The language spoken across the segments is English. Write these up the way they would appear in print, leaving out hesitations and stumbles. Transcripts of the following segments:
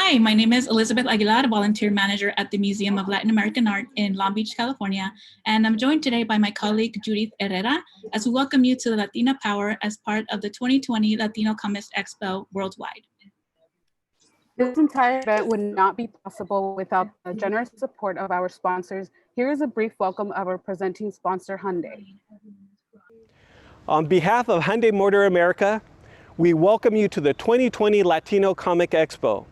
Hi, my name is Elizabeth Aguilar, volunteer manager at the Museum of Latin American Art in Long Beach, California, and I'm joined today by my colleague Judith Herrera as we welcome you to the Latina Power as part of the 2020 Latino Comics Expo worldwide. This entire event would not be possible without the generous support of our sponsors. Here is a brief welcome of our presenting sponsor, Hyundai. On behalf of Hyundai Motor America, we welcome you to the 2020 Latino Comic Expo.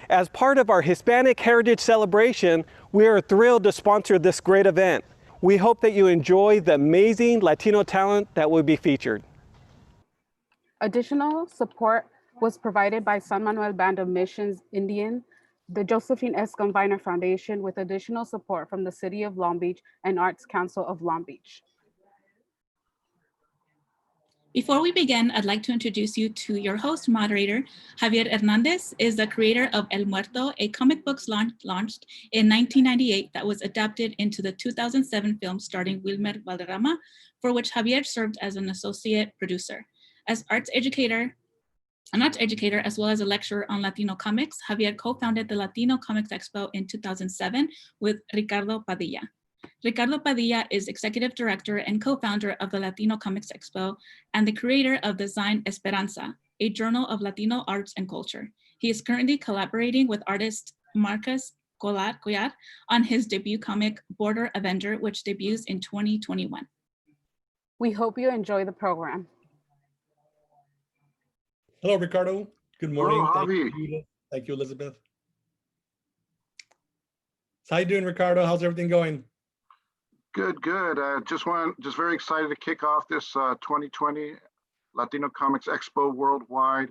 As part of our Hispanic Heritage Celebration, we are thrilled to sponsor this great event. We hope that you enjoy the amazing Latino talent that will be featured. Additional support was provided by San Manuel Band of Missions Indian, the Josephine Gumbiner Foundation, with additional support from the City of Long Beach and Arts Council of Long Beach. Before we begin, I'd like to introduce you to your host moderator. Javier Hernandez is the creator of El Muerto, a comic book launched in 1998 that was adapted into the 2007 film starring Wilmer Valderrama, for which Javier served as an associate producer. As an arts educator, as well as a lecturer on Latino comics, Javier co-founded the Latino Comics Expo in 2007 with Ricardo Padilla. Ricardo Padilla is executive director and co-founder of the Latino Comics Expo and the creator of Design Esperanza, a journal of Latino arts and culture. He is currently collaborating with artist Marcus Collar on his debut comic, Border Avenger, which debuts in 2021. We hope you enjoy the program. Hello, Ricardo. Good morning. Hello, Thank you, Elizabeth. So how you doing, Ricardo? How's everything going? Good. Just very excited to kick off this 2020 Latino Comics Expo worldwide.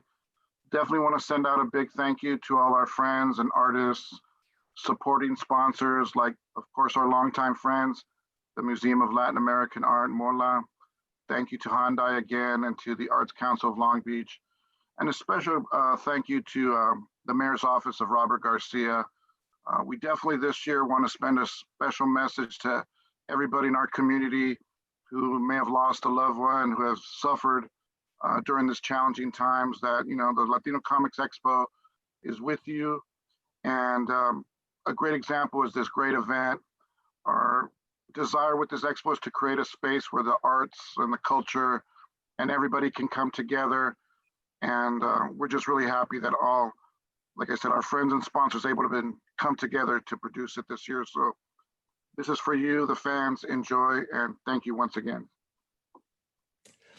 Definitely want to send out a big thank you to all our friends and artists, supporting sponsors, like, of course, our longtime friends, the Museum of Latin American Art, MOLA. Thank you to Hyundai again, and to the Arts Council of Long Beach. And a special thank you to the Mayor's Office of Robert Garcia. We definitely this year want to spend a special message to everybody in our community who may have lost a loved one, who has suffered during this challenging times, that, you know, the Latino Comics Expo is with you. And a great example is this great event. Our desire with this expo is to create a space where the arts and the culture and everybody can come together. And we're just really happy that all, like I said, our friends and sponsors able to come together to produce it this year. So this is for you, the fans. Enjoy, and thank you once again.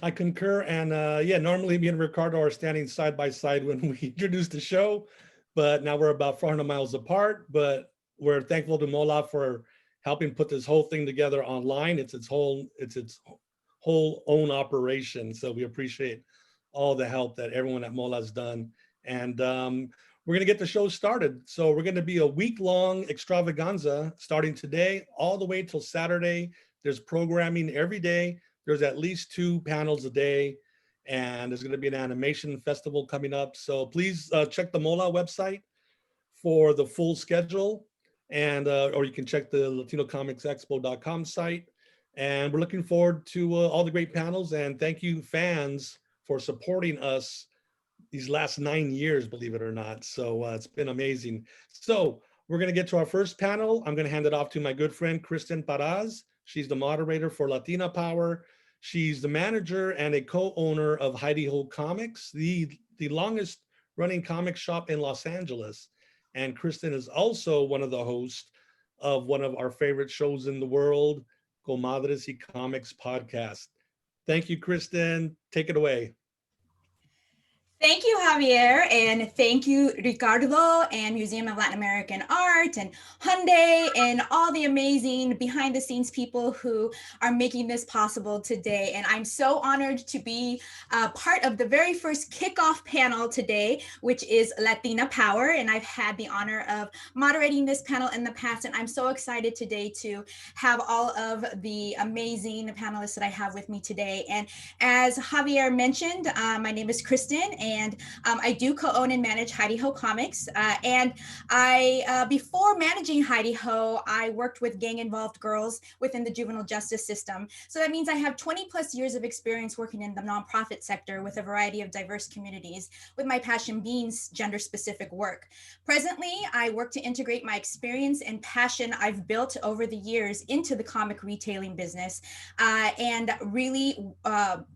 I concur, and yeah, normally me and Ricardo are standing side by side when we introduce the show, but now we're about 400 miles apart. But we're thankful to Mola for helping put this whole thing together online. It's its whole own operation. So we appreciate all the help that everyone at Mola has done. And we're gonna get the show started. So we're gonna be a week-long extravaganza starting today all the way till Saturday. There's programming every day. There's at least 2 panels a day, and there's gonna be an animation festival coming up. So please check the Mola website for the full schedule, and or you can check the latinocomicsexpo.com site. And we're looking forward to all the great panels, and thank you, fans, for supporting us these last 9 years, believe it or not. So it's been amazing. So we're gonna get to our first panel. I'm gonna hand it off to my good friend, Kristen Parraz. She's the moderator for Latina Power. She's the manager and a co-owner of Heidi Ho Comics, the longest running comic shop in Los Angeles. And Kristen is also one of the hosts of one of our favorite shows in the world, Comadres y Comics Podcast. Thank you, Kristen. Take it away. Thank you, Javier, and thank you, Ricardo, and Museum of Latin American Art, and Hyundai, and all the amazing behind-the-scenes people who are making this possible today. And I'm so honored to be part of the very first kickoff panel today, which is Latina Power, and I've had the honor of moderating this panel in the past, and I'm so excited today to have all of the amazing panelists that I have with me today. And as Javier mentioned, my name is Kristen, and I do co-own and manage Heidi Ho Comics. And I, before managing Heidi Ho, I worked with gang-involved girls within the juvenile justice system. So that means I have 20 plus years of experience working in the nonprofit sector with a variety of diverse communities, with my passion being gender-specific work. Presently, I work to integrate my experience and passion I've built over the years into the comic retailing business, and really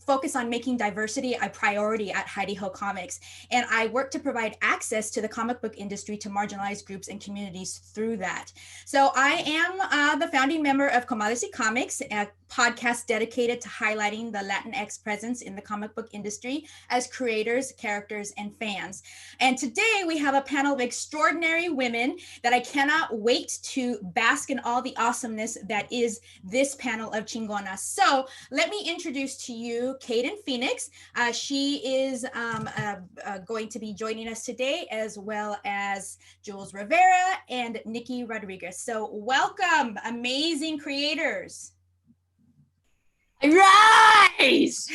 focus on making diversity a priority at Heidi Ho Comics. And I work to provide access to the comic book industry to marginalized groups and communities through that. So I am the founding member of Comadres y Comics, a podcast dedicated to highlighting the Latinx presence in the comic book industry as creators, characters, and fans. And today we have a panel of extraordinary women that I cannot wait to bask in all the awesomeness that is this panel of chingonas. So let me introduce to you Kayden Phoenix. She is going to be joining us today, as well as Jules Rivera and Nicky Rodriguez. So welcome, amazing creators. Rise!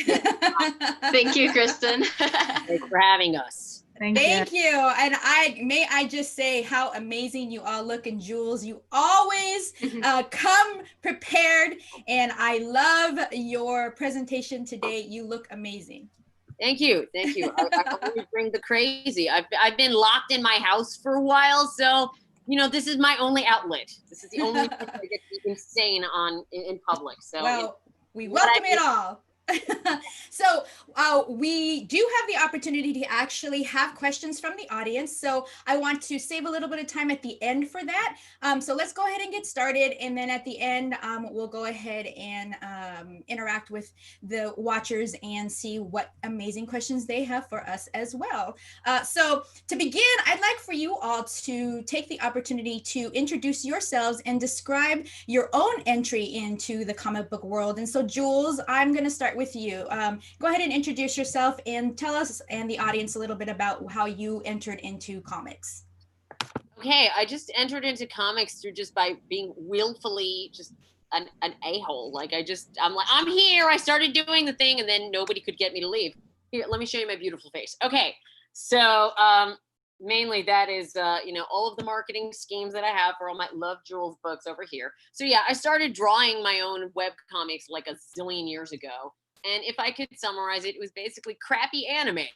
Thank you, Kristen. Thanks for having us. Thank you. And I just say how amazing you all look. And Jules, you always come prepared. And I love your presentation today. You look amazing. Thank you. Thank you. I always bring the crazy. I've been locked in my house for a while. So, you know, this is my only outlet. This is the only thing I get to be insane on in public. So, well, we welcome it all. So we do have the opportunity to actually have questions from the audience. So I want to save a little bit of time at the end for that. So let's go ahead and get started. And then at the end, we'll go ahead and interact with the watchers and see what amazing questions they have for us as well. So to begin, I'd like for you all to take the opportunity to introduce yourselves and describe your own entry into the comic book world. And so Jules, I'm going to start with you. Go ahead and introduce yourself and tell us and the audience a little bit about how you entered into comics. Okay, I just entered into comics through just by being willfully just an a-hole. Like I'm like, I'm here. I started doing the thing and then nobody could get me to leave. Here, let me show you my beautiful face. Okay, so mainly that is, you know, all of the marketing schemes that I have for all my Love Jules books over here. So yeah, I started drawing my own web comics like a zillion years ago. And if I could summarize it, it was basically crappy anime,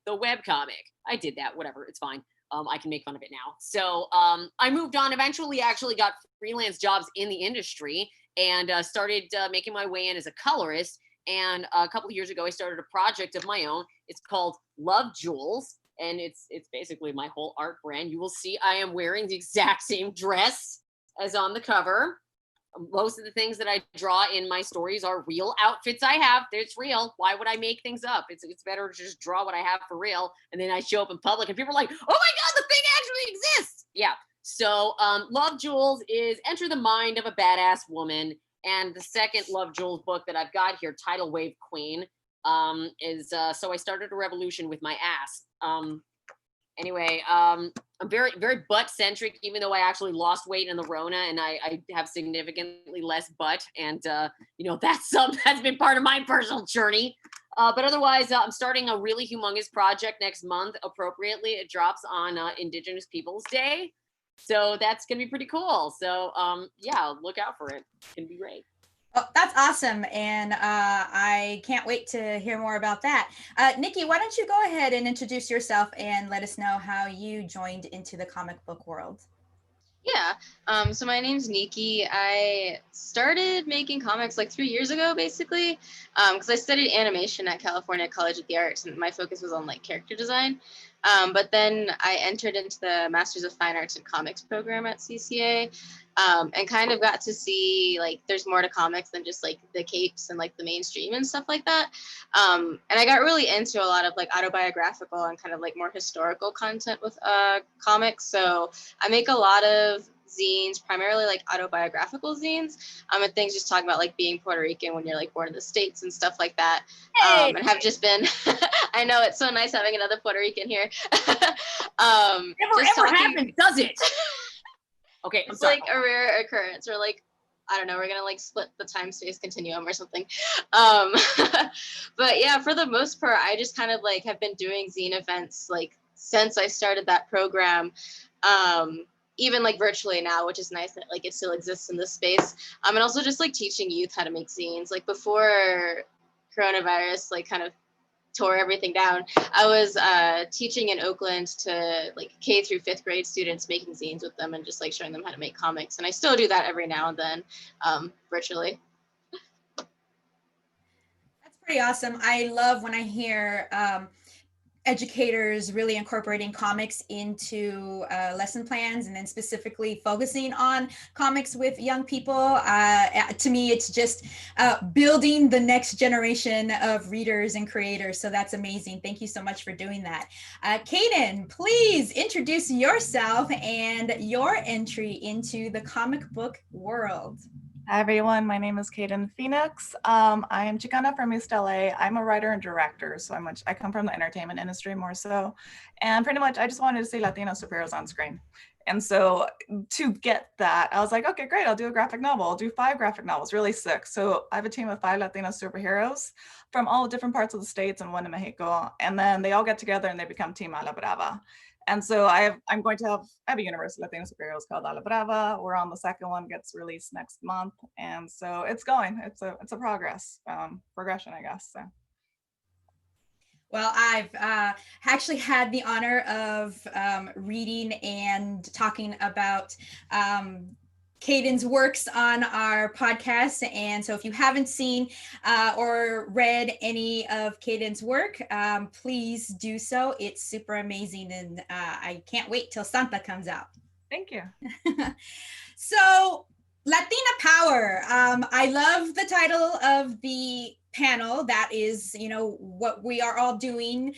the web comic. I did that, whatever, it's fine. I can make fun of it now. So I moved on, eventually actually got freelance jobs in the industry and started making my way in as a colorist. And a couple of years ago, I started a project of my own. It's called Love Jules. And it's basically my whole art brand. You will see I am wearing the exact same dress as on the cover. Most of the things that I draw in my stories are real outfits I have. It's real. Why would I make things up? It's better to just draw what I have for real. And then I show up in public and people are like, oh my God, the thing actually exists. Yeah. So Love Jules is enter the mind of a badass woman. And the second Love Jules book that I've got here, Tidal Wave Queen, is so I started a revolution with my ass. Anyway, I'm very, very butt centric, even though I actually lost weight in the Rona and I have significantly less butt. And, you know, that's been part of my personal journey. But otherwise, I'm starting a really humongous project next month. Appropriately, it drops on Indigenous Peoples Day. So that's going to be pretty cool. So, yeah, look out for it. It's going to be great. Oh, that's awesome. And I can't wait to hear more about that. Nicky, why don't you go ahead and introduce yourself and let us know how you joined into the comic book world? Yeah, so my name's Nicky. I started making comics like 3 years ago, basically, because I studied animation at California College of the Arts, and my focus was on like character design. But then I entered into the Masters of Fine Arts and Comics program at CCA, and kind of got to see like there's more to comics than just like the capes and like the mainstream and stuff like that. And I got really into a lot of like autobiographical and kind of like more historical content with comics. So I make a lot of zines, primarily like autobiographical zines, and things just talking about like being Puerto Rican when you're like born in the States and stuff like that. Hey! And have just been, I know it's so nice having another Puerto Rican here. Never ever happens, does it? Okay, I'm it's sorry. like a rare occurrence, or like I don't know, we're gonna like split the time space continuum or something. But yeah, for the most part, I just kind of like have been doing zine events like since I started that program, even like virtually now, which is nice that like it still exists in this space. And also just like teaching youth how to make zines. Like before coronavirus like kind of tore everything down, I was teaching in Oakland to like K through 5th grade students, making zines with them and just like showing them how to make comics. And I still do that every now and then, virtually. That's pretty awesome. I love when I hear educators really incorporating comics into lesson plans, and then specifically focusing on comics with young people. To me, it's just building the next generation of readers and creators. So that's amazing. Thank you so much for doing that. Kayden, please introduce yourself and your entry into the comic book world. Hi everyone, my name is Kayden Phoenix. I am Chicana from East LA. I'm a writer and director, so I come from the entertainment industry more so. And pretty much I just wanted to see Latino superheroes on screen. And so to get that, I was like, okay, great, I'll do a graphic novel. I'll do 5 graphic novels, really sick. So I have a team of 5 Latino superheroes from all different parts of the states and one in Mexico. And then they all get together and they become Team A La Brava. And so I have a universe of Latino superheroes called A La Brava. We're on the 2nd one, gets released next month. And so it's going, it's a progression, I guess. So. Well, I've actually had the honor of reading and talking about Kayden's works on our podcast. And so if you haven't seen or read any of Kayden's work, please do so. It's super amazing. And I can't wait till Santa comes out. Thank you. So Latina Power. I love the title of the panel. That is, what we are all doing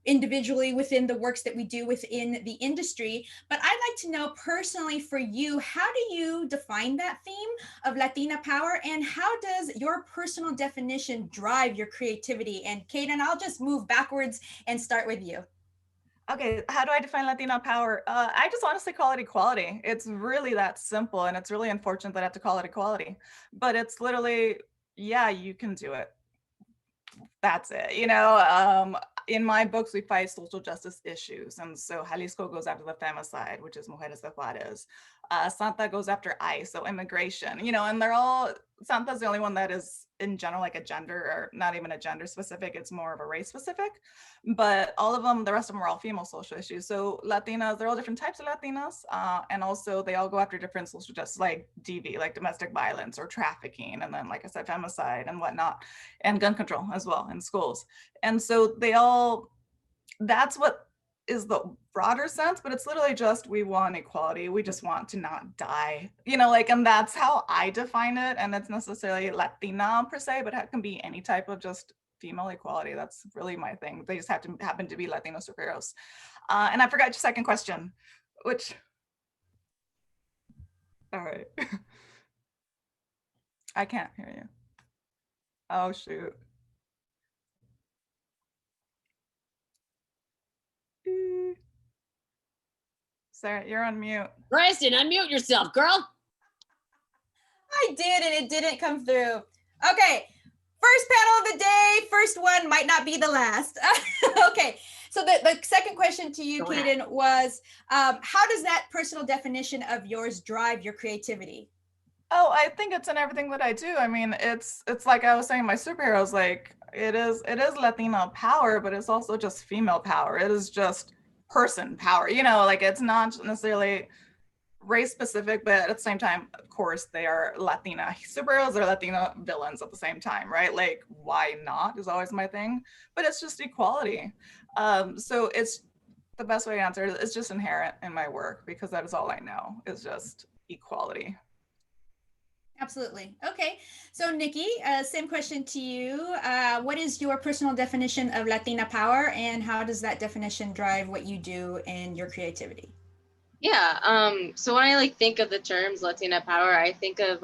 individually within the works that we do within the industry. But I'd like to know personally for you, how do you define that theme of Latina Power, and how does your personal definition drive your creativity? And Kayden, I'll just move backwards and start with you. Okay, how do I define Latina Power? I just honestly call it equality. It's really that simple, and it's really unfortunate that I have to call it equality. But it's literally, yeah, you can do it. That's it. In my books, we fight social justice issues. And so Jalisco goes after the femicide, which is Mujeres de Juarez. Santa goes after ICE, so immigration, and Santa's the only one that is in general like a gender, or not even a gender specific, it's more of a race specific. But all of them, the rest of them are all female social issues. So Latinas, they're all different types of Latinas. And also they all go after different social justice, like DV, like domestic violence or trafficking. And then, like I said, femicide and whatnot, and gun control as well in schools. And so that's what is the broader sense, but it's literally just, we want equality. We just want to not die, and that's how I define it. And it's necessarily Latina per se, but it can be any type of just female equality. That's really my thing. They just happen to be Latino superheroes. And I forgot your second question, which, all right. I can't hear you. Oh, shoot. Sarah, you're on mute. Kristen, unmute yourself, girl. I did, and it didn't come through. Okay, first panel of the day. First one might not be the last. Okay, so the second question to you, Kayden, was how does that personal definition of yours drive your creativity? Oh, I think it's in everything that I do. I mean, it's like I was saying, my superheroes, like it is Latina power, but it's also just female power. It is just person power, like it's not necessarily race specific, but at the same time, of course, they are Latina superheroes or Latina villains at the same time, right? Like, why not is always my thing, but it's just equality. So it's the best way to answer it. It's just inherent in my work, because that is all I know, is just equality. Absolutely. Okay. So Nicky, same question to you. What is your personal definition of Latina power, and how does that definition drive what you do and your creativity? Yeah. So when I think of the terms Latina power, I think of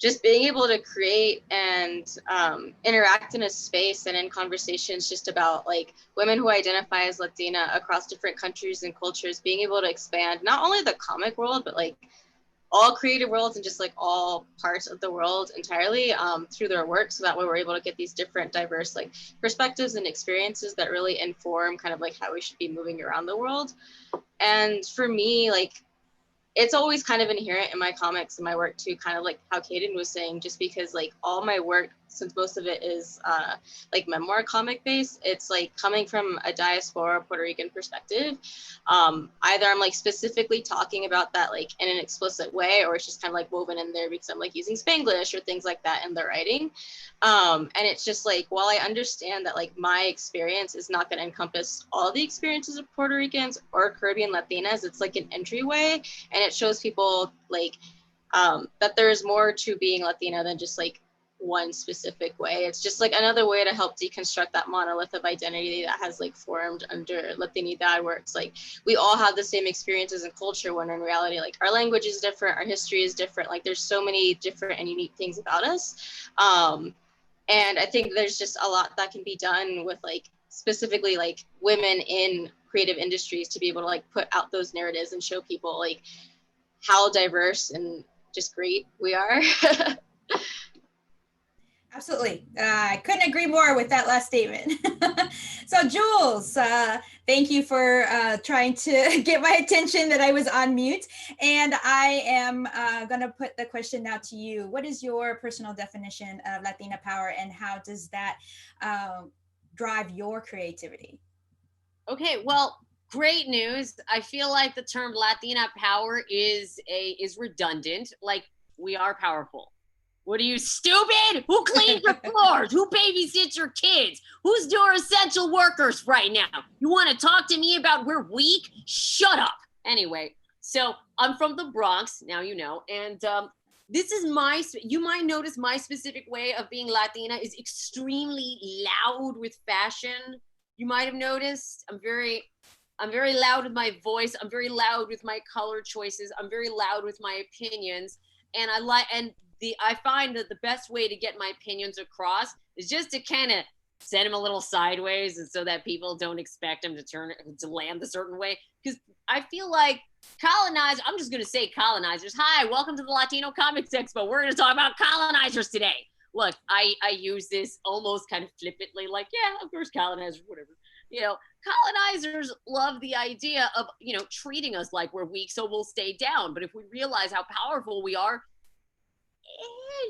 just being able to create and interact in a space and in conversations just about women who identify as Latina across different countries and cultures, being able to expand not only the comic world, but all creative worlds and just like all parts of the world entirely through their work. So that way we're able to get these different diverse like perspectives and experiences that really inform kind of like how we should be moving around the world. And for me, like, it's always kind of inherent in my comics and my work too, kind of like how Kayden was saying, just because like all my work, since most of it is like memoir comic based, it's like coming from a diaspora Puerto Rican perspective. Either I'm like specifically talking about that like in an explicit way, or it's just kind of like woven in there because I'm like using Spanglish or things like that in the writing. And it's just like, while I understand that like my experience is not going to encompass all the experiences of Puerto Ricans or Caribbean Latinas, it's like an entryway, and it shows people like that there's more to being Latina than just like one specific way. It's just like another way to help deconstruct that monolith of identity that has like formed under Latinidad, where it's like we all have the same experiences and culture, when in reality like our language is different, our history is different, like there's so many different and unique things about us. And I think there's just a lot that can be done with like specifically like women in creative industries to be able to like put out those narratives and show people like how diverse and just great we are. Absolutely. I couldn't agree more with that last statement. So Jules, thank you for trying to get my attention that I was on mute. And I am gonna put the question now to you. What is your personal definition of Latina Power, and how does that drive your creativity? Okay, well, great news. I feel like the term Latina Power is redundant. Like, we are powerful. What are you, stupid? Who cleans your floors? Who babysits your kids? Who's doing essential workers right now? You want to talk to me about we're weak? Shut up. Anyway, so I'm from the Bronx, now you know, and this is you might notice my specific way of being Latina is extremely loud with fashion. You might have noticed I'm very loud with my voice. I'm very loud with my color choices. I'm very loud with my opinions. And I find that the best way to get my opinions across is just to kind of send them a little sideways, and so that people don't expect them to land a certain way. Because I feel like I'm just going to say colonizers. Hi, welcome to the Latino Comics Expo. We're going to talk about colonizers today. Look, I use this almost kind of flippantly, like, yeah, of course, colonizers, whatever. You know, colonizers love the idea of, you know, treating us like we're weak, so we'll stay down. But if we realize how powerful we are,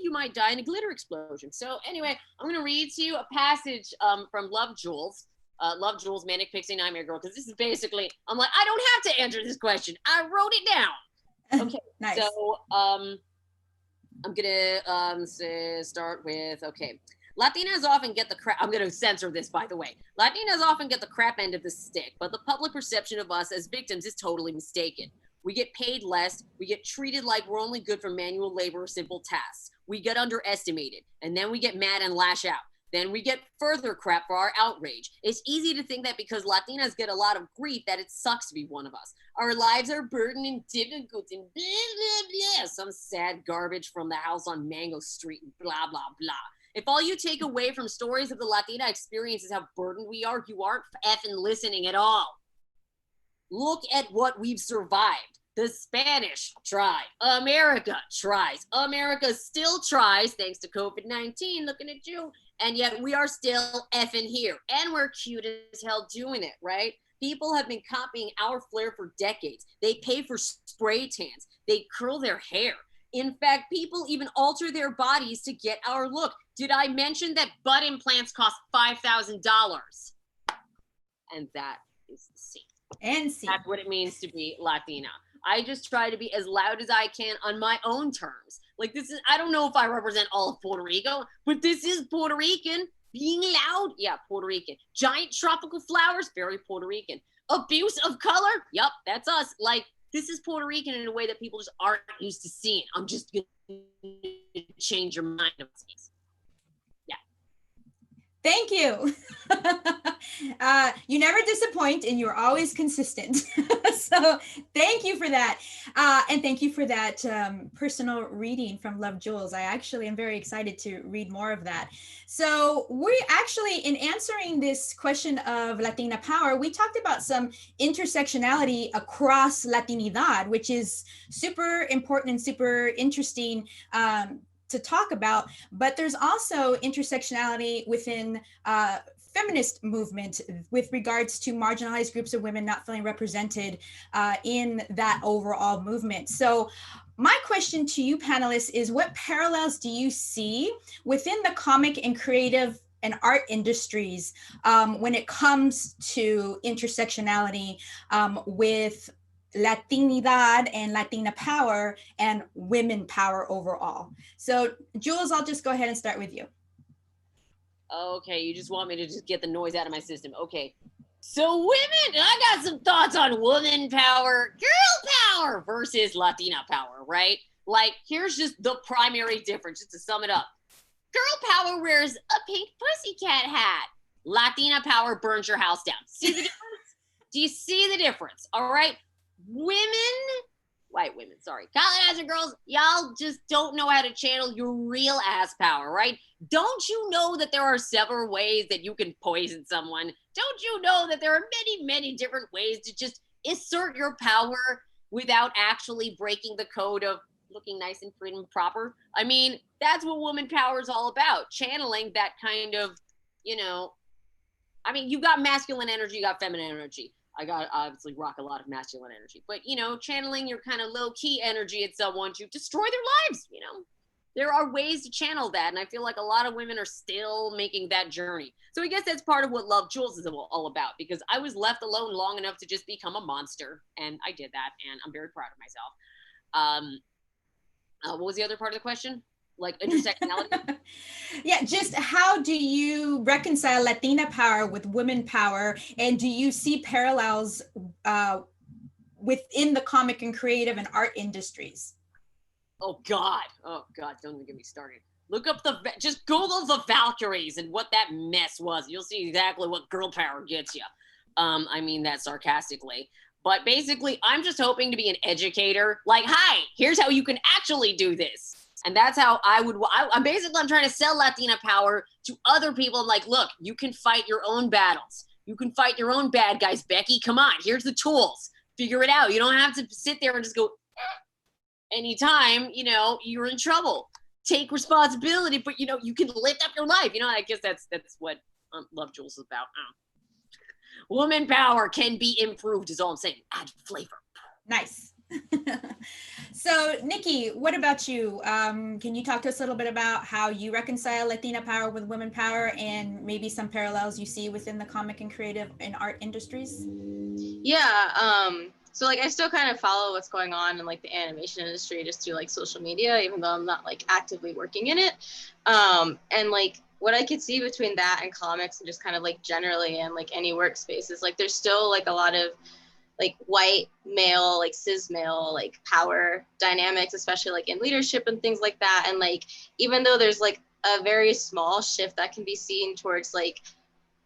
you might die in a glitter explosion. So anyway, I'm going to read to you a passage from Love, Jules. Love, Jules, Manic Pixie Nightmare Girl, because this is basically, I'm like, I don't have to answer this question. I wrote it down. Okay, Nice. So I'm going to start with, okay. Latinas often get the crap, I'm going to censor this, by the way. Latinas often get the crap end of the stick, but the public perception of us as victims is totally mistaken. We get paid less. We get treated like we're only good for manual labor or simple tasks. We get underestimated, and then we get mad and lash out. Then we get further crap for our outrage. It's easy to think that because Latinas get a lot of grief that it sucks to be one of us. Our lives are burdened and difficult and blah, blah, blah. Some sad garbage from the house on Mango Street and blah, blah, blah. If all you take away from stories of the Latina experience is how burdened we are, you aren't effing listening at all. Look at what we've survived. The Spanish tried. America tries. America still tries, thanks to COVID-19, looking at you. And yet we are still effing here. And we're cute as hell doing it, right? People have been copying our flair for decades. They pay for spray tans. They curl their hair. In fact, people even alter their bodies to get our look. Did I mention that butt implants cost $5,000? And that is the scene. And see. That's what it means to be Latina. I just try to be as loud as I can on my own terms. Like, this is, I don't know if I represent all of Puerto Rico, but this is Puerto Rican. Being loud, yeah, Puerto Rican. Giant tropical flowers, very Puerto Rican. Abuse of color, yep, that's us. Like, this is Puerto Rican in a way that people just aren't used to seeing. I'm just gonna change your mind. Yeah. Thank you. You never disappoint and you're always consistent. So thank you for that. And thank you for that personal reading from Love Jules. I actually am very excited to read more of that. So we actually, in answering this question of Latina Power, we talked about some intersectionality across Latinidad, which is super important and super interesting to talk about, but there's also intersectionality within feminist movement with regards to marginalized groups of women not feeling represented in that overall movement. So my question to you panelists is, what parallels do you see within the comic and creative and art industries when it comes to intersectionality with Latinidad and Latina power and women power overall? So Jules, I'll just go ahead and start with you. Okay, you just want me to just get the noise out of my system. Okay, so women, I got some thoughts on woman power, girl power versus Latina power, right? Like, here's just the primary difference, just to sum it up. Girl power wears a pink pussycat hat. Latina power burns your house down. See the difference? Do you see the difference? All right. White women, sorry, colonizer girls, y'all just don't know how to channel your real ass power, right? Don't you know that there are several ways that you can poison someone? Don't you know that there are many, many different ways to just assert your power without actually breaking the code of looking nice and prim and proper? I mean, that's what woman power is all about, channeling that kind of, you know, I mean, you got masculine energy, you got feminine energy. I obviously rock a lot of masculine energy, but, you know, channeling your kind of low key energy at someone to destroy their lives, you know, there are ways to channel that. And I feel like a lot of women are still making that journey. So I guess that's part of what Love Jules is all about, because I was left alone long enough to just become a monster. And I did that. And I'm very proud of myself. What was the other part of the question? Like intersectionality? Yeah, just how do you reconcile Latina power with women power? And do you see parallels within the comic and creative and art industries? Oh God, don't even get me started. Look up just Google the Valkyries and what that mess was. You'll see exactly what girl power gets you. I mean that sarcastically. But basically, I'm just hoping to be an educator. Like, hi, here's how you can actually do this. And that's how I'm trying to sell Latina power to other people. Like, look, you can fight your own battles. You can fight your own bad guys, Becky. Come on, here's the tools. Figure it out. You don't have to sit there and just go, anytime, you know, you're in trouble. Take responsibility, but, you know, you can lift up your life. You know, I guess that's what Love Jules is about. Woman power can be improved is all I'm saying. Add flavor. Nice. So Nikki, what about you? Can you talk to us a little bit about how you reconcile Latina power with women power and maybe some parallels you see within the comic and creative and art industries? Yeah, so like I still kind of follow what's going on in like the animation industry just through like social media, even though I'm not like actively working in it. And like what I could see between that and comics and just kind of like generally in like any workspace is like there's still like a lot of like white male, like cis male, like power dynamics, especially like in leadership and things like that. And like, even though there's like a very small shift that can be seen towards like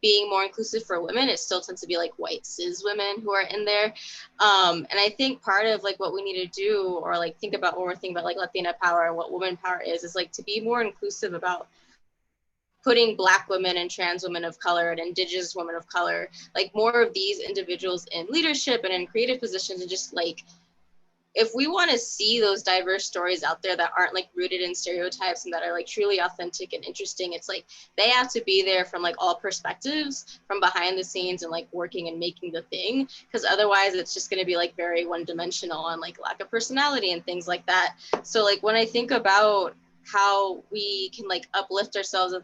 being more inclusive for women, it still tends to be like white cis women who are in there. And I think part of like what we need to do, or like think about when we're thinking about like Latina power and what woman power is like to be more inclusive about putting Black women and trans women of color and Indigenous women of color, like more of these individuals in leadership and in creative positions, and just like, if we want to see those diverse stories out there that aren't like rooted in stereotypes and that are like truly authentic and interesting, it's like they have to be there from like all perspectives, from behind the scenes and like working and making the thing, because otherwise it's just going to be like very one-dimensional and like lack of personality and things like that. So like when I think about how we can like uplift ourselves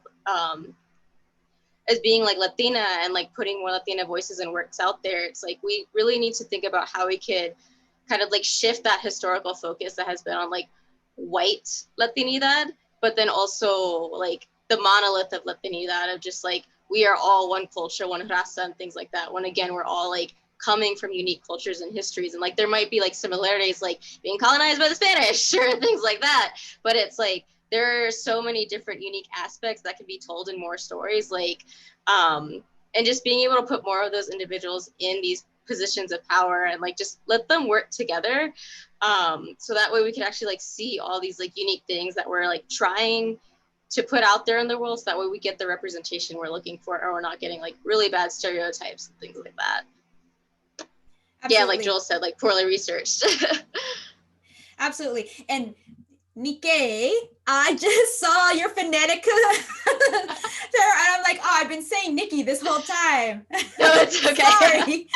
as being like Latina and like putting more Latina voices and works out there, it's like we really need to think about how we could kind of like shift that historical focus that has been on like white Latinidad, but then also like the monolith of Latinidad of just like we are all one culture, one raza and things like that, when again we're all like coming from unique cultures and histories, and like there might be like similarities like being colonized by the Spanish or things like that, but it's like there are so many different unique aspects that can be told in more stories, like, and just being able to put more of those individuals in these positions of power and like just let them work together, so that way we can actually like see all these like unique things that we're like trying to put out there in the world, so that way we get the representation we're looking for, or we're not getting like really bad stereotypes and things like that. Absolutely. Yeah, like Joel said, like poorly researched. Absolutely. And Nikkei, I just saw your phonetic there, and I'm like, oh, I've been saying Nikki this whole time. No, it's okay. Sorry.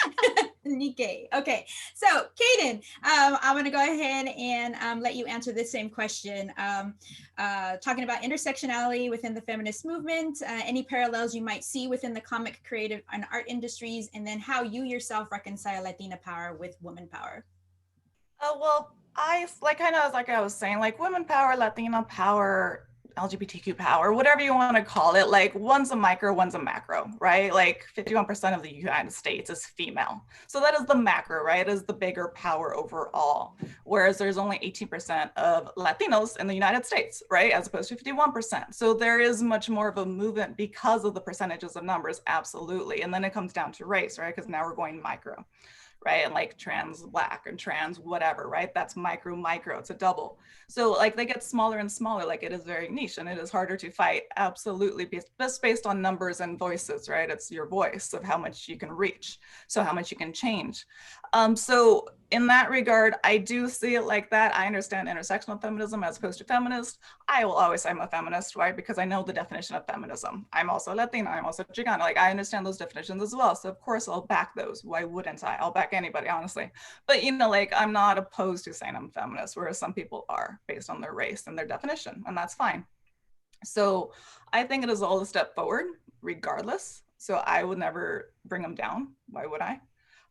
Nikkei. Okay. So Kayden, I'm going to go ahead and let you answer this same question. Talking about intersectionality within the feminist movement, any parallels you might see within the comic, creative, and art industries, and then how you yourself reconcile Latina power with woman power. Well, I was saying, like women power, Latina power, LGBTQ power, whatever you want to call it, like one's a micro, one's a macro, right? Like 51% of the United States is female. So that is the macro, right? It is the bigger power overall. Whereas there's only 18% of Latinos in the United States, right? As opposed to 51%. So there is much more of a movement because of the percentages of numbers, absolutely. And then it comes down to race, right? Because now we're going micro. Right? And like trans Black and trans whatever, right? That's micro, it's a double. So like they get smaller and smaller, like it is very niche and it is harder to fight, absolutely, just based on numbers and voices, right? It's your voice of how much you can reach, so how much you can change. So in that regard, I do see it like that. I understand intersectional feminism as opposed to feminist. I will always say I'm a feminist, right? Because I know the definition of feminism. I'm also Latina, I'm also Chicana. Like I understand those definitions as well. So of course I'll back those. Why wouldn't I? I'll back anybody, honestly. But you know, like I'm not opposed to saying I'm feminist, whereas some people are based on their race and their definition, and that's fine. So I think it is all a step forward, regardless. So I would never bring them down. Why would I?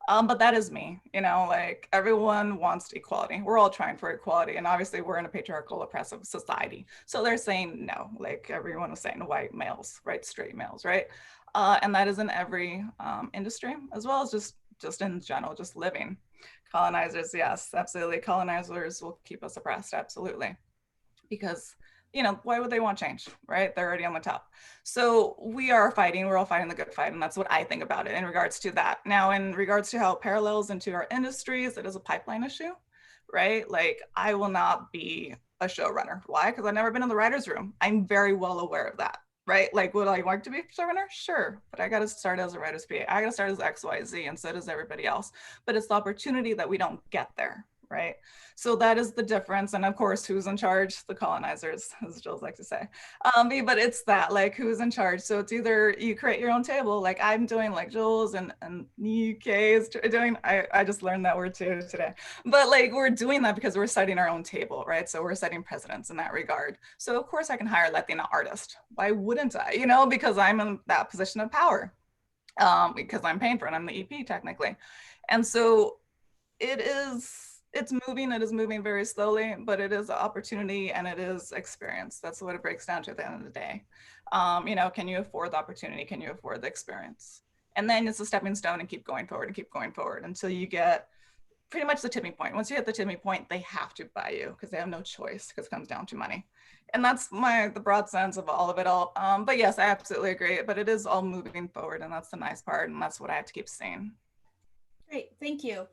But that is me, you know, like everyone wants equality. We're all trying for equality. And obviously we're in a patriarchal, oppressive society. So they're saying no, like everyone is saying white males, right? Straight males, right? And that is in every industry, as well as just in general, just living. Colonizers, yes, absolutely. Colonizers will keep us oppressed, absolutely. Because you know, why would they want change, right? They're already on the top. So we're all fighting the good fight. And that's what I think about it in regards to that. Now, in regards to how it parallels into our industries, it is a pipeline issue, right? Like I will not be a showrunner. Why? Because I've never been in the writer's room. I'm very well aware of that, right? Like, would I like to be a showrunner? Sure. But I got to start as a writer's PA. I got to start as XYZ, and so does everybody else. But it's the opportunity that we don't get there, right? So that is the difference. And of course, who's in charge? The colonizers, as Jules likes to say. But it's that, like, who's in charge? So it's either you create your own table, like I'm doing, like Jules and Nikkei is doing. I just learned that word too today. But like, we're doing that because we're setting our own table, right? So we're setting precedents in that regard. So of course I can hire a Latina artist. Why wouldn't I? You know, because I'm in that position of power, because I'm paying for it. I'm the EP technically. And so it's moving very slowly, but it is an opportunity and it is experience. That's what it breaks down to at the end of the day. You know, can you afford the opportunity? Can you afford the experience? And then it's a stepping stone and keep going forward until you get pretty much the tipping point. Once you hit the tipping point, they have to buy you because they have no choice because it comes down to money. And that's the broad sense of all of it all. But yes, I absolutely agree, but it is all moving forward and that's the nice part. And that's what I have to keep saying. Great, thank you.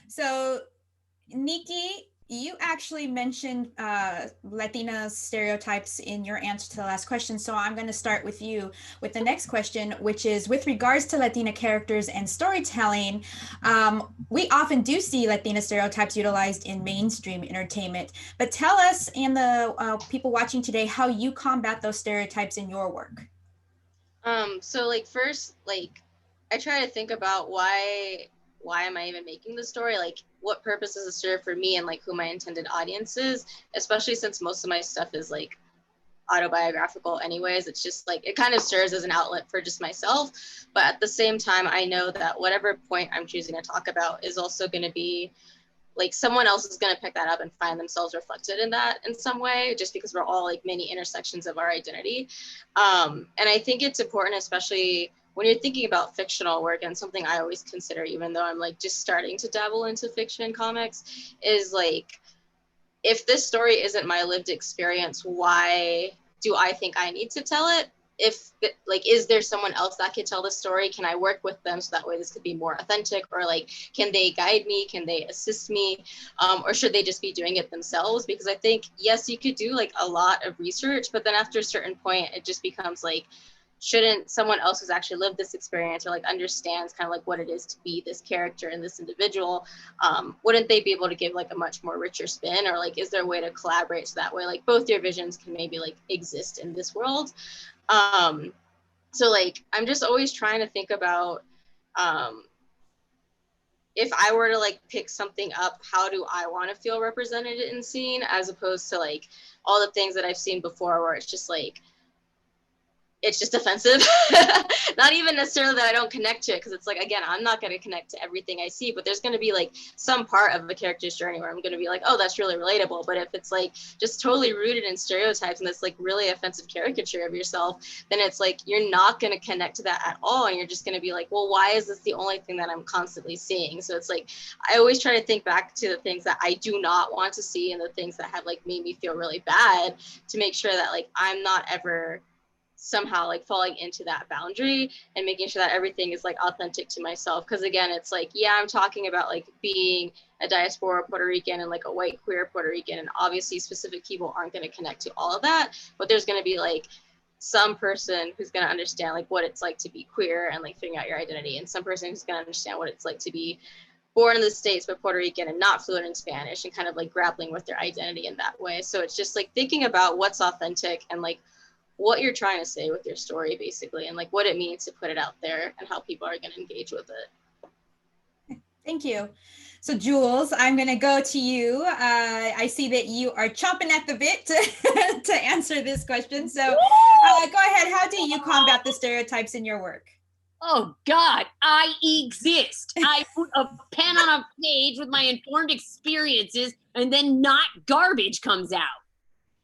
So Nikki, you actually mentioned Latina stereotypes in your answer to the last question. So I'm going to start with you with the next question, which is with regards to Latina characters and storytelling. We often do see Latina stereotypes utilized in mainstream entertainment, but tell us and the people watching today how you combat those stereotypes in your work. So like first, like I try to think about why am I even making the story? Like what purpose does it serve for me and like who my intended audience is, especially since most of my stuff is like autobiographical anyways. It's just like, it kind of serves as an outlet for just myself. But at the same time, I know that whatever point I'm choosing to talk about is also going to be like someone else is going to pick that up and find themselves reflected in that in some way, just because we're all like many intersections of our identity. And I think it's important, especially when you're thinking about fictional work, and something I always consider, even though I'm like just starting to dabble into fiction comics, is like, if this story isn't my lived experience, why do I think I need to tell it? If like, is there someone else that could tell the story? Can I work with them so that way this could be more authentic? Or like, can they guide me? Can they assist me? Or should they just be doing it themselves? Because I think, yes, you could do like a lot of research, but then after a certain point, it just becomes like, shouldn't someone else who's actually lived this experience or like understands kind of like what it is to be this character and this individual, wouldn't they be able to give like a much more richer spin? Or like, is there a way to collaborate so that way like both your visions can maybe like exist in this world? So like, I'm just always trying to think about, if I were to like pick something up, how do I want to feel represented and seen, as opposed to like all the things that I've seen before where it's just like, it's just offensive. Not even necessarily that I don't connect to it, because it's like, again, I'm not going to connect to everything I see, but there's going to be like some part of the character's journey where I'm going to be like, oh, that's really relatable. But if it's like just totally rooted in stereotypes and this like really offensive caricature of yourself, then it's like you're not going to connect to that at all, and you're just going to be like, well, why is this the only thing that I'm constantly seeing? So it's like I always try to think back to the things that I do not want to see and the things that have like made me feel really bad, to make sure that like I'm not ever somehow like falling into that boundary, and making sure that everything is like authentic to myself. Because again, it's like, yeah, I'm talking about like being a diaspora Puerto Rican and like a white queer Puerto Rican, and obviously specific people aren't going to connect to all of that, but there's going to be like some person who's going to understand like what it's like to be queer and like figuring out your identity, and some person who's going to understand what it's like to be born in the States but Puerto Rican and not fluent in Spanish, and kind of like grappling with their identity in that way. So it's just like thinking about what's authentic and like what you're trying to say with your story, basically, and like what it means to put it out there and how people are going to engage with it. Thank you. So Jules, I'm going to go to you. I see that you are chomping at the bit to answer this question. So go ahead. How do you combat the stereotypes in your work? Oh God, I exist. I put a pen on a page with my informed experiences, and then not garbage comes out.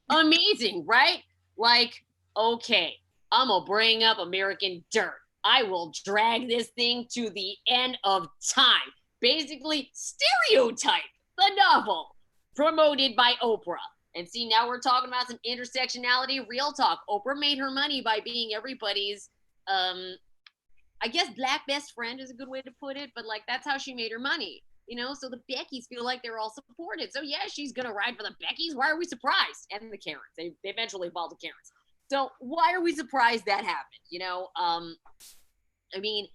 Amazing, right? Like, okay, I'm gonna bring up American Dirt. I will drag this thing to the end of time. Basically, Stereotype, the novel, promoted by Oprah. And see, now we're talking about some intersectionality, real talk. Oprah made her money by being everybody's, I guess black best friend is a good way to put it, but like that's how she made her money. You know, so the Beckys feel like they're all supported. So yeah, she's gonna ride for the Beckys. Why are we surprised? And the Karens. They eventually evolved to Karens. So why are we surprised that happened? You know, I mean,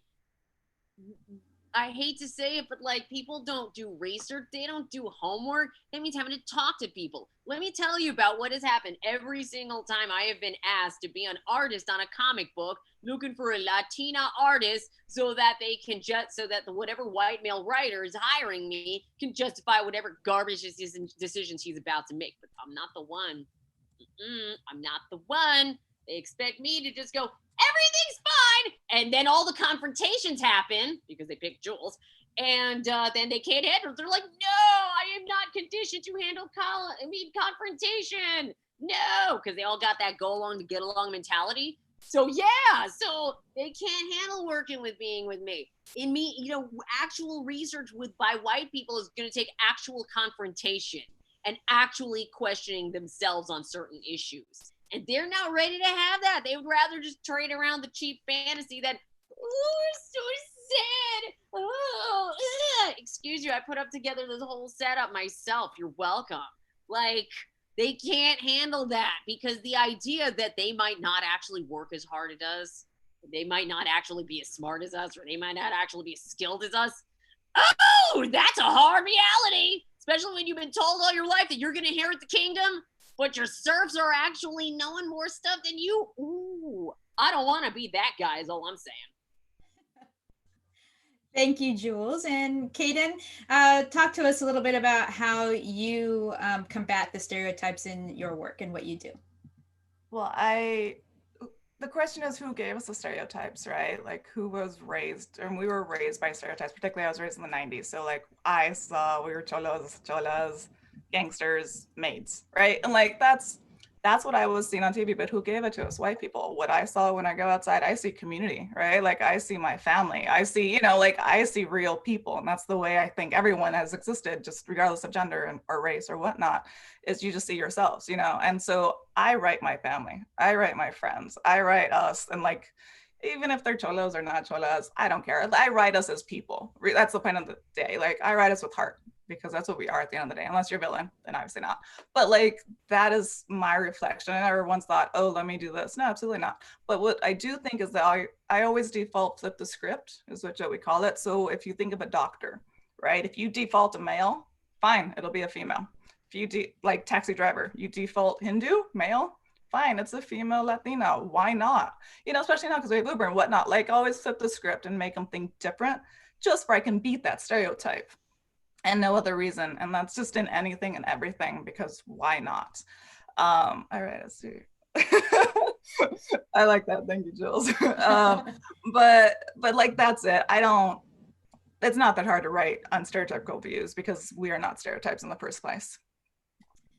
I hate to say it, but like people don't do research. They don't do homework. That means having to talk to people. Let me tell you about what has happened every single time I have been asked to be an artist on a comic book, looking for a Latina artist so that they can so that whatever white male writer is hiring me can justify whatever garbage decisions he's about to make. But I'm not the one. I'm not the one. They expect me to just go, everything's fine. And then all the confrontations happen because they picked Jules. And then they can't handle it. They're like, no, I am not conditioned to handle confrontation. No, because they all got that go along to get along mentality. So yeah, so they can't handle working with being with me. In me, you know, actual research by white people is going to take actual confrontation and actually questioning themselves on certain issues. And they're not ready to have that. They would rather just trade around the cheap fantasy that, oh, so sad. Oh, excuse you, I put up together this whole setup myself. You're welcome. Like, they can't handle that because the idea that they might not actually work as hard as us, they might not actually be as smart as us, or they might not actually be as skilled as us. Oh, that's a hard reality, especially when you've been told all your life that you're going to inherit the kingdom, but your serfs are actually knowing more stuff than you. Ooh, I don't want to be that guy is all I'm saying. Thank you, Jules. And Kayden, talk to us a little bit about how you combat the stereotypes in your work and what you do. Well, the question is who gave us the stereotypes, right? Like who was raised, and we were raised by stereotypes, particularly I was raised in the 90s. So like I saw we were cholas, gangsters, maids, right? And like that's That's what I was seeing on TV, but who gave it to us? White people. What I saw when I go outside, I see community, right? Like I see my family. I see, you know, like I see real people. And that's the way I think everyone has existed, just regardless of gender or race or whatnot, is you just see yourselves, you know? And so I write my family, I write my friends, I write us. And like, even if they're cholos or not cholas, I don't care. I write us as people. That's the point of the day. Like I write us with heart, because that's what we are at the end of the day. Unless you're a villain, then obviously not. But like, that is my reflection. I never once thought, oh, let me do this. No, absolutely not. But what I do think is that I always default flip the script, is what we call it. So if you think of a doctor, right? If you default a male, fine, it'll be a female. If you like taxi driver, you default Hindu, male, fine, it's a female Latina. Why not? You know, especially now because we have Uber and whatnot. Like always flip the script and make them think different, just where I can beat that stereotype. And no other reason. And that's just in anything and everything, because why not? All right, let's see. I like that. Thank you, Jules. But like, that's it. It's not that hard to write on stereotypical views, because we are not stereotypes in the first place.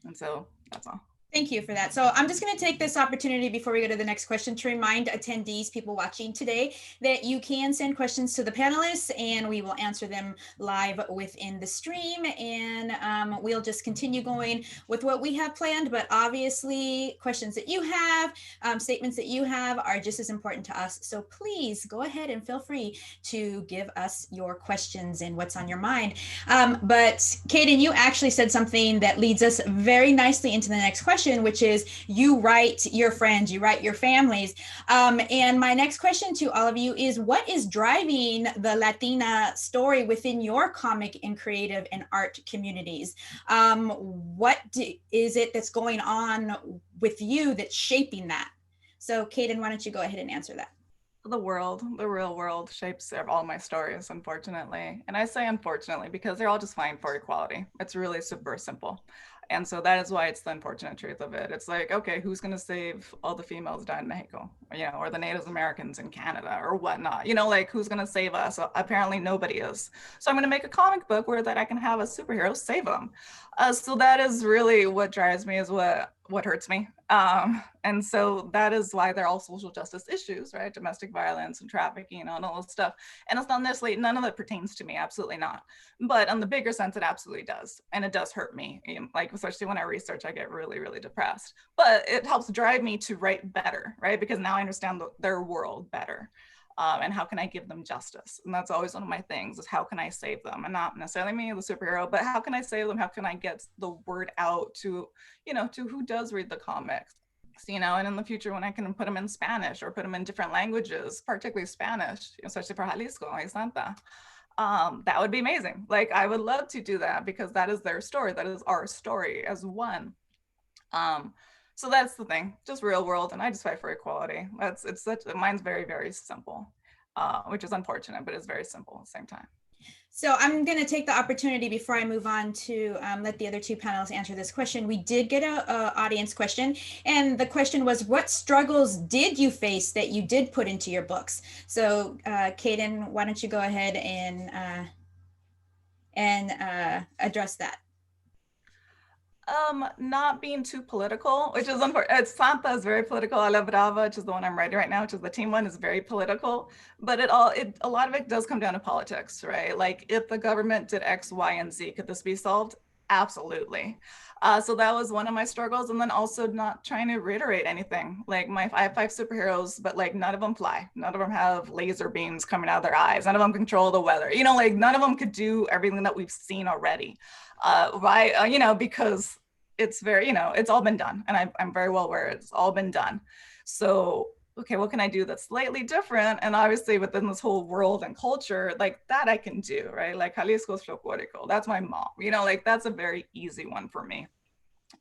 And so that's all. Thank you for that. So I'm just going to take this opportunity before we go to the next question to remind attendees, people watching today, that you can send questions to the panelists and we will answer them live within the stream. And we'll just continue going with what we have planned. But obviously, questions that you have, statements that you have are just as important to us. So please go ahead and feel free to give us your questions and what's on your mind. But Kayden, you actually said something that leads us very nicely into the next question, which is you write your friends, you write your families. And my next question to all of you is, what is driving the Latina story within your comic and creative and art communities? What is it that's going on with you that's shaping that? So Kayden, why don't you go ahead and answer that? The world, the real world shapes all my stories, unfortunately. And I say unfortunately because they're all just fighting for equality. It's really super simple. And so that is why it's the unfortunate truth of it. It's like, okay, who's going to save all the females down in Mexico, you know, or the Native Americans in Canada or whatnot, you know, like who's going to save us? Apparently nobody is. So I'm going to make a comic book where that I can have a superhero save them. So that is really what drives me, is what hurts me. And so that is why they're all social justice issues, right? Domestic violence and trafficking and all this stuff. And it's not necessarily, none of it pertains to me, absolutely not. But on the bigger sense, it absolutely does. And it does hurt me. Like, especially when I research, I get really, really depressed. But it helps drive me to write better, right? Because now I understand their world better. And how can I give them justice? And that's always one of my things, is how can I save them? And not necessarily me, the superhero, but how can I save them? How can I get the word out to, you know, to who does read the comics, you know, and in the future when I can put them in Spanish or put them in different languages, particularly Spanish, especially for Jalisco, Santa, that would be amazing. Like, I would love to do that, because that is their story. That is our story as one. So that's the thing, just real world. And I just fight for equality. Mine's very, very simple, which is unfortunate, but it's very simple at the same time. So I'm going to take the opportunity before I move on to let the other two panelists answer this question. We did get a audience question, and the question was, what struggles did you face that you did put into your books? So Kayden, why don't you go ahead and address that? Not being too political, which is unfortunate. Santa is very political. A la Brava, which is the one I'm writing right now, which is the team one, is very political. But a lot of it does come down to politics, right? Like, if the government did X, Y, and Z, could this be solved? Absolutely. So that was one of my struggles. And then also not trying to reiterate anything. Like, I have 5 superheroes, but like none of them fly. None of them have laser beams coming out of their eyes. None of them control the weather. You know, like none of them could do everything that we've seen already. You know, because it's very, you know, it's all been done. And I'm very well aware it's all been done. So, okay, what can I do that's slightly different? And obviously within this whole world and culture, like that I can do, right? Like Jalisco's folklorico, that's my mom, you know, like that's a very easy one for me.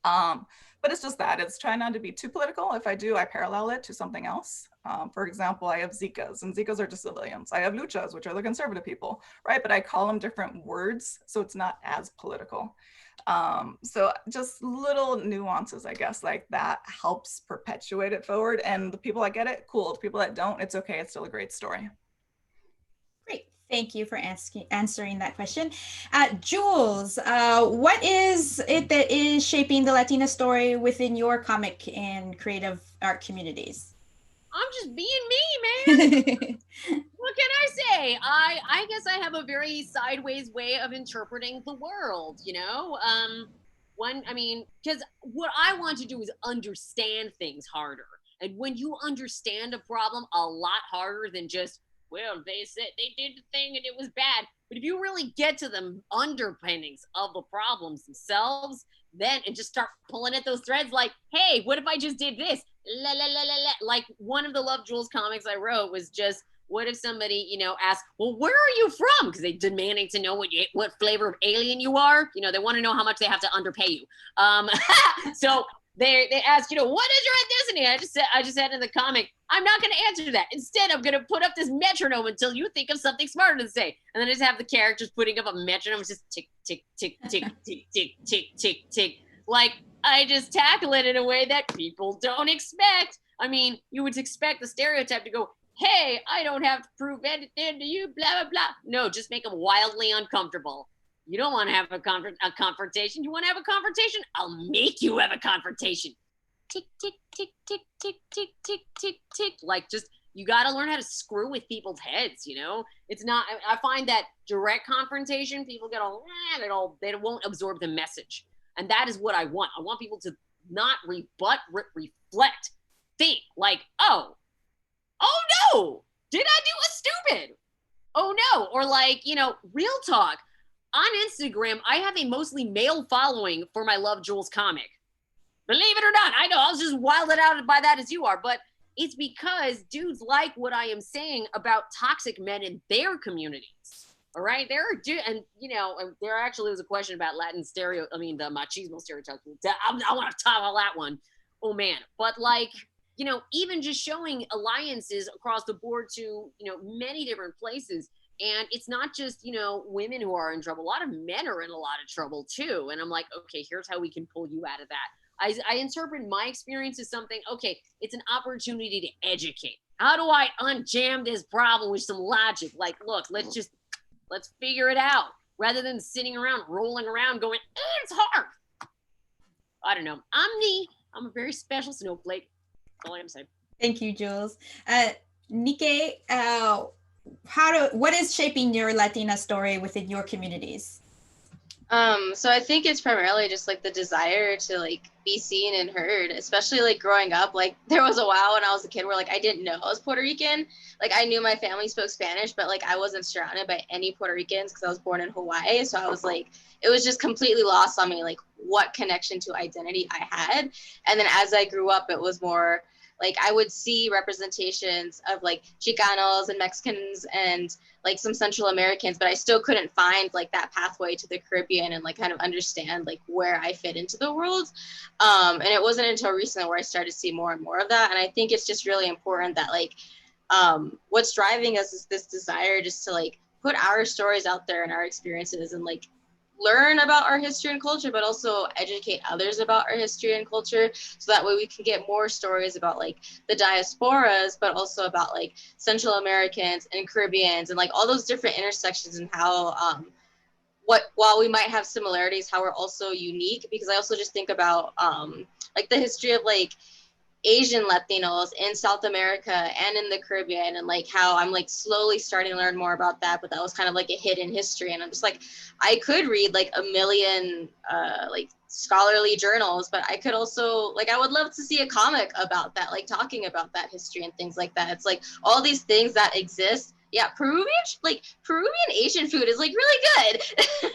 But it's just that, it's trying not to be too political. If I do, I parallel it to something else. For example, I have Zecas, and Zecas are just civilians. I have Luchas, which are the conservative people, right? But I call them different words, so it's not as political. So just little nuances, I guess, like that helps perpetuate it forward. And the people that get it, cool. The people that don't, it's okay. It's still a great story. Great. Thank you for answering that question. Jules, what is it that is shaping the Latina story within your comic and creative art communities? I'm just being me, man. What can I say? I guess I have a very sideways way of interpreting the world, you know? Because what I want to do is understand things harder. And when you understand a problem a lot harder than just, well, they said they did the thing and it was bad. But if you really get to the underpinnings of the problems themselves, then and just start pulling at those threads like, hey, what if I just did this? La, la, la, la, la. Like one of the Love Jules comics I wrote was just, what if somebody, asked, well, where are you from? Because they're demanding to know what flavor of alien you are. They want to know how much they have to underpay you. So they ask, what is your ethnicity? I just said in the comic, I'm not going to answer that. Instead, I'm going to put up this metronome until you think of something smarter to say. And then I just have the characters putting up a metronome, just tick, tick, tick, tick, tick, tick, tick, tick, tick. Like, I just tackle it in a way that people don't expect. I mean, you would expect the stereotype to go, hey, I don't have to prove anything to you, blah, blah, blah. No, just make them wildly uncomfortable. You don't want to have a confrontation. You want to have a confrontation? I'll make you have a confrontation. Tick, tick, tick, tick, tick, tick, tick, tick, tick. Like, just, you got to learn how to screw with people's heads, It's not, I find that direct confrontation, people get all, they won't absorb the message. And that is what I want. I want people to not rebut, reflect, think like, oh no, did I do a stupid? Oh no. Or like, real talk. On Instagram, I have a mostly male following for my Love Jules comic. Believe it or not, I know I was just wilded out by that as you are, but it's because dudes like what I am saying about toxic men in their communities. All right, there actually was a question about Latin the machismo stereotypes. I want to tackle that one. Oh man, but like, even just showing alliances across the board to, many different places. And it's not just, women who are in trouble. A lot of men are in a lot of trouble too. And I'm like, okay, here's how we can pull you out of that. I interpret my experience as something, okay, it's an opportunity to educate. How do I unjam this problem with some logic? Like, look, let's figure it out rather than sitting around, rolling around going, it's hard. I don't know. I'm a very special snowflake. That's all I'm saying. Thank you, Jules. Nicky, what is shaping your Latina story within your communities? So I think it's primarily just like the desire to like be seen and heard, especially like growing up. Like there was a while when I was a kid where like I didn't know I was Puerto Rican. Like I knew my family spoke Spanish, but like I wasn't surrounded by any Puerto Ricans because I was born in Hawaii. So I was like, it was just completely lost on me, like what connection to identity I had. And then as I grew up, it was more like I would see representations of like Chicanos and Mexicans and like some Central Americans, but I still couldn't find like that pathway to the Caribbean and like kind of understand like where I fit into the world. And it wasn't until recently where I started to see more and more of that. And I think it's just really important that like what's driving us is this desire just to like put our stories out there and our experiences and like learn about our history and culture, but also educate others about our history and culture, so that way we can get more stories about like the diasporas, but also about like Central Americans and Caribbeans and like all those different intersections and how while we might have similarities, how we're also unique. Because I also just think about like the history of like Asian Latinos in South America and in the Caribbean, and like how I'm like slowly starting to learn more about that, but that was kind of like a hidden history. And I'm just like, I could read like a million like scholarly journals, but I could also like, I would love to see a comic about that, like talking about that history and things like that. It's like all these things that exist. Yeah, Peruvian Asian food is like really good.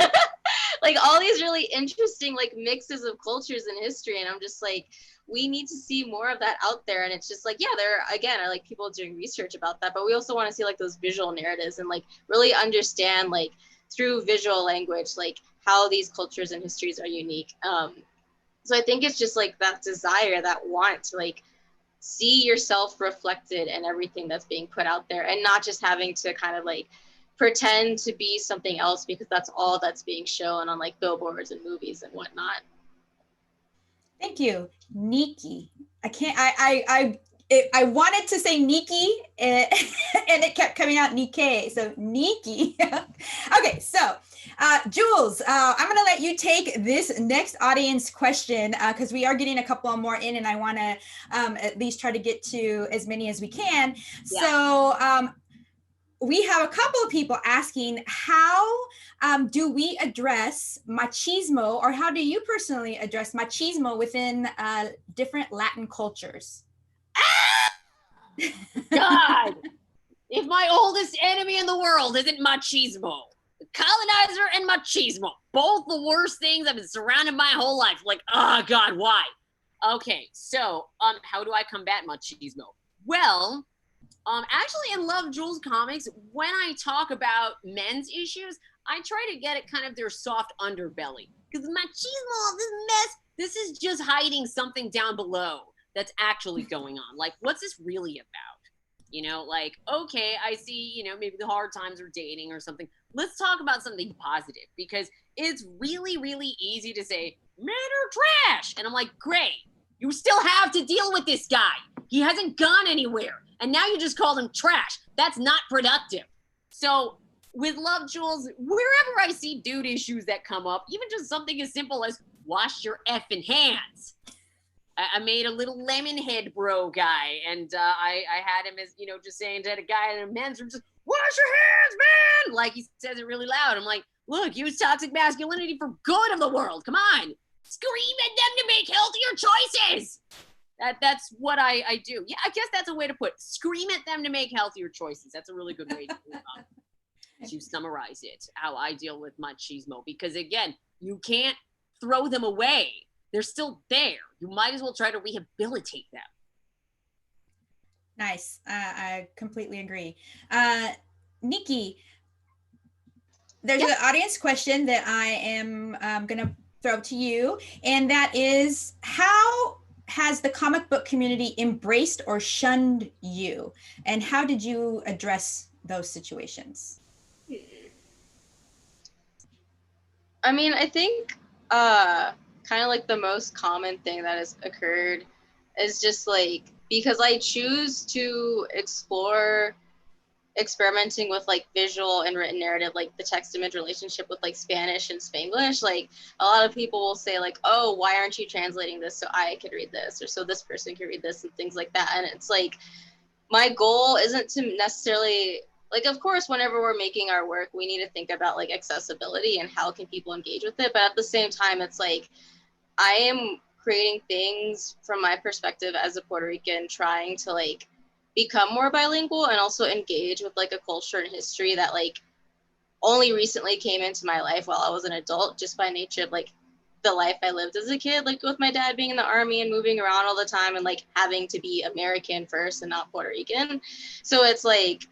Like all these really interesting like mixes of cultures and history, and I'm just like, we need to see more of that out there. And it's just like, yeah, there again are like people doing research about that, but we also want to see like those visual narratives and like really understand like through visual language like how these cultures and histories are unique. So I think it's just like that desire, that want to like see yourself reflected in everything that's being put out there, and not just having to kind of like pretend to be something else because that's all that's being shown on like billboards and movies and whatnot. Thank you, Nicky. I wanted to say Nikki, and it kept coming out Nikkei. So Nikki. Okay, so Jules, I'm going to let you take this next audience question because we are getting a couple more in, and I want to at least try to get to as many as we can. Yeah. So we have a couple of people asking, how do we address machismo, or how do you personally address machismo within different Latin cultures? God, if my oldest enemy in the world isn't machismo, colonizer and machismo, both the worst things I've been surrounded my whole life. Like, oh God, why? Okay, so how do I combat machismo? Well, actually in Love Jules comics, when I talk about men's issues, I try to get at kind of their soft underbelly. Because machismo, this mess, this is just hiding something down below that's actually going on. Like, what's this really about? You know, like, okay, I see, you know, maybe the hard times are dating or something. Let's talk about something positive, because it's really, really easy to say, men are trash. And I'm like, great, you still have to deal with this guy. He hasn't gone anywhere. And now you just called him trash. That's not productive. So with Love Jules, wherever I see dude issues that come up, even just something as simple as wash your effing hands. I made a little lemon head bro guy, and I had him as, you know, just saying to a guy in a men's room, just wash your hands, man! Like, he says it really loud. I'm like, look, use toxic masculinity for good of the world. Come on. Scream at them to make healthier choices. That's what I do. Yeah, I guess that's a way to put it. Scream at them to make healthier choices. That's a really good way to summarize it, how I deal with machismo. Because, again, you can't throw them away. They're still there. You might as well try to rehabilitate them. Nice. I completely agree. Nikki, there's an audience question that I am going to throw to you, and that is, how has the comic book community embraced or shunned you? And how did you address those situations? I mean, I think kind of like the most common thing that has occurred is just like, because I choose to explore experimenting with like visual and written narrative, like the text image relationship with like Spanish and Spanglish, like a lot of people will say like, oh, why aren't you translating this so I could read this, or so this person could read this, and things like that. And it's like, my goal isn't to necessarily, like, of course, whenever we're making our work, we need to think about like accessibility and how can people engage with it. But at the same time, it's like, I am creating things from my perspective as a Puerto Rican, trying to like become more bilingual and also engage with like a culture and history that like only recently came into my life while I was an adult, just by nature of like the life I lived as a kid, like with my dad being in the army and moving around all the time and like having to be American first and not Puerto Rican. So it's like,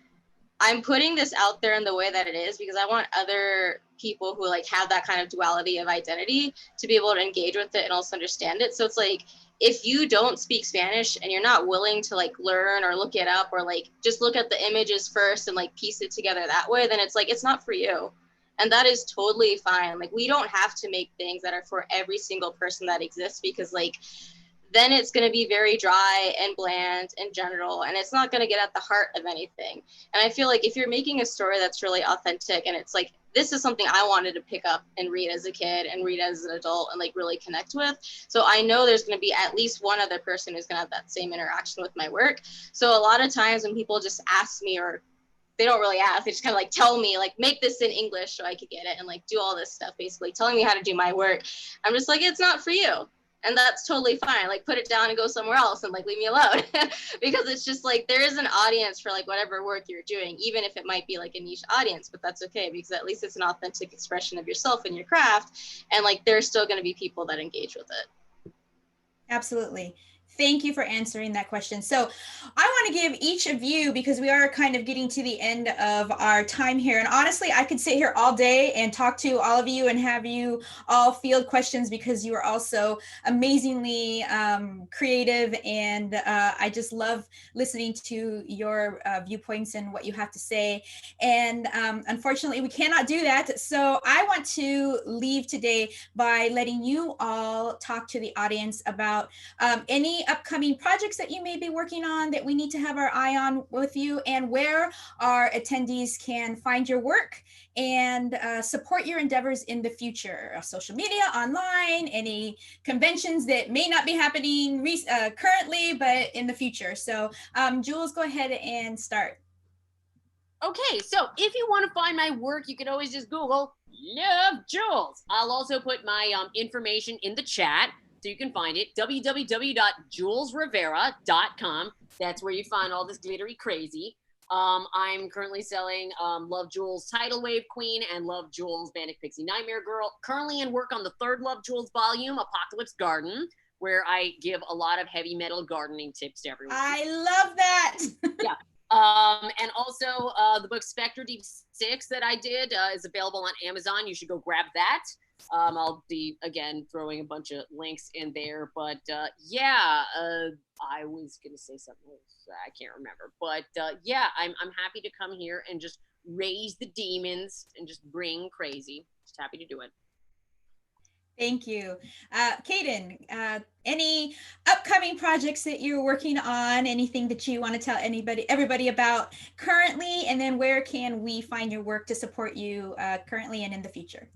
I'm putting this out there in the way that it is because I want other people who like have that kind of duality of identity to be able to engage with it and also understand it. So it's like, if you don't speak Spanish and you're not willing to like learn or look it up or like just look at the images first and like piece it together that way, then it's like, it's not for you. And that is totally fine. Like, we don't have to make things that are for every single person that exists, because like, then it's going to be very dry and bland and general, and it's not going to get at the heart of anything. And I feel like if you're making a story that's really authentic and it's like, this is something I wanted to pick up and read as a kid and read as an adult and like really connect with. So I know there's going to be at least one other person who's going to have that same interaction with my work. So a lot of times when people just ask me, or they don't really ask, they just kind of like tell me like, make this in English so I could get it, and like do all this stuff, basically telling me how to do my work. I'm just like, it's not for you. And that's totally fine. Like, put it down and go somewhere else and like leave me alone. Because it's just like, there is an audience for like whatever work you're doing, even if it might be like a niche audience, but that's okay, because at least it's an authentic expression of yourself and your craft. And like, there's still going to be people that engage with it. Absolutely. Thank you for answering that question. So I want to give each of you, because we are kind of getting to the end of our time here. And honestly, I could sit here all day and talk to all of you and have you all field questions, because you are also amazingly creative. And I just love listening to your viewpoints and what you have to say. And unfortunately, we cannot do that. So I want to leave today by letting you all talk to the audience about any any upcoming projects that you may be working on that we need to have our eye on with you, and where our attendees can find your work and support your endeavors in the future. Social media, online, any conventions that may not be happening currently, but in the future. So Jules, go ahead and start. Okay, so if you want to find my work, you can always just Google Love Jules. I'll also put my information in the chat so you can find it. www.julesrivera.com. That's where you find all this glittery crazy. I'm currently selling Love Jules Tidal Wave Queen and Love Jules Manic Pixie Nightmare Girl. Currently in work on the third Love Jules volume, Apocalypse Garden, where I give a lot of heavy metal gardening tips to everyone. I love that. Yeah. And also the book Spectre Deep 6 that I did is available on Amazon. You should go grab that. I'll be, again, throwing a bunch of links in there. But yeah, I was going to say something else. I can't remember. But yeah, I'm happy to come here and just raise the demons and just bring crazy. Just happy to do it. Thank you. Kayden, any upcoming projects that you're working on, anything that you want to tell everybody about currently, and then where can we find your work to support you currently and in the future?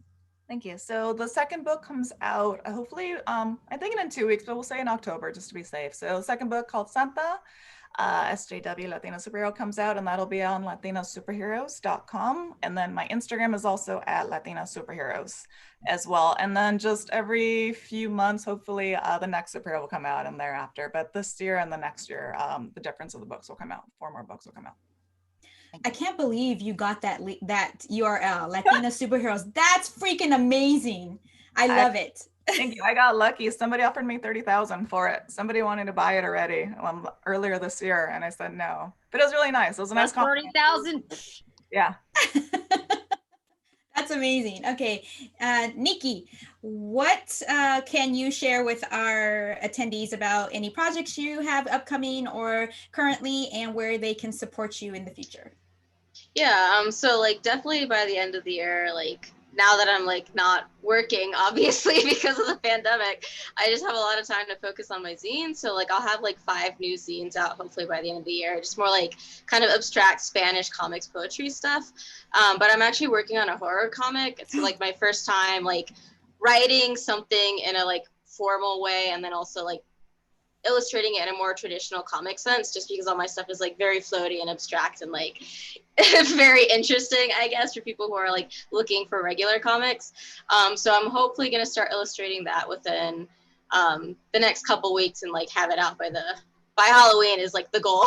Thank you. So the second book comes out hopefully, I think in 2 weeks, but we'll say in October just to be safe. So the second book called Santa, SJW Latina Superhero comes out, and that'll be on latinasuperheroes.com. And then my Instagram is also at Latina Superheroes as well. And then just every few months, hopefully the next superhero will come out and thereafter. But this year and the next year, the difference of the books will come out. 4 more books will come out. I can't believe you got that URL, Latina Superheroes. That's freaking amazing. I love it. Thank you. I got lucky. Somebody offered me $30,000 for it. Somebody wanted to buy it already earlier this year, and I said no. But it was really nice. It was a nice compliment. $30,000. Yeah. That's amazing. Okay, Nikki, what can you share with our attendees about any projects you have upcoming or currently, and where they can support you in the future? Yeah, so like definitely by the end of the year, like now that I'm like not working, obviously because of the pandemic, I just have a lot of time to focus on my zine. So like I'll have like 5 new zines out hopefully by the end of the year, just more like kind of abstract Spanish comics poetry stuff. But I'm actually working on a horror comic. It's like my first time like writing something in a like formal way, and then also like illustrating it in a more traditional comic sense, just because all my stuff is like very floaty and abstract and like very interesting, I guess, for people who are like looking for regular comics. So I'm hopefully going to start illustrating that within the next couple weeks and like have it out by Halloween is like the goal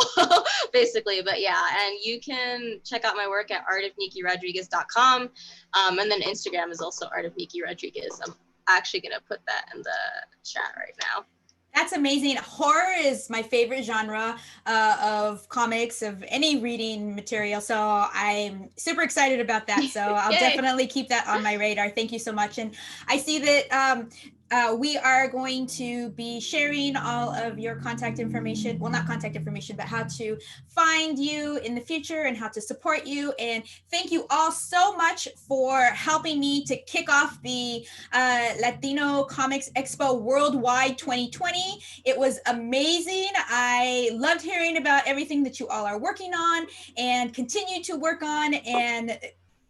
basically. But yeah, and you can check out my work at artofnickyrodriguez.com. And then Instagram is also artofnickyrodriguez. I'm actually going to put that in the chat right now. That's amazing. Horror is my favorite genre of comics, of any reading material. So I'm super excited about that. So I'll definitely keep that on my radar. Thank you so much. And I see that we are going to be sharing all of your contact information. Well, not contact information, but how to find you in the future and how to support you. And thank you all so much for helping me to kick off the Latino Comics Expo Worldwide 2020. It was amazing. I loved hearing about everything that you all are working on and continue to work on. And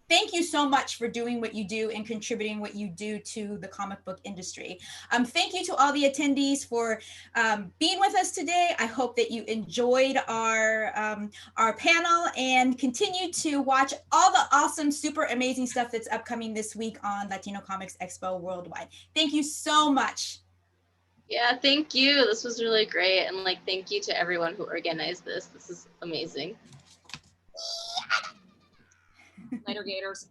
thank you so much for doing what you do and contributing what you do to the comic book industry. Thank you to all the attendees for being with us today. I hope that you enjoyed our panel and continue to watch all the awesome, super amazing stuff that's upcoming this week on Latino Comics Expo Worldwide. Thank you so much. Yeah, thank you. This was really great. And like, thank you to everyone who organized this. This is amazing. Later, Gators.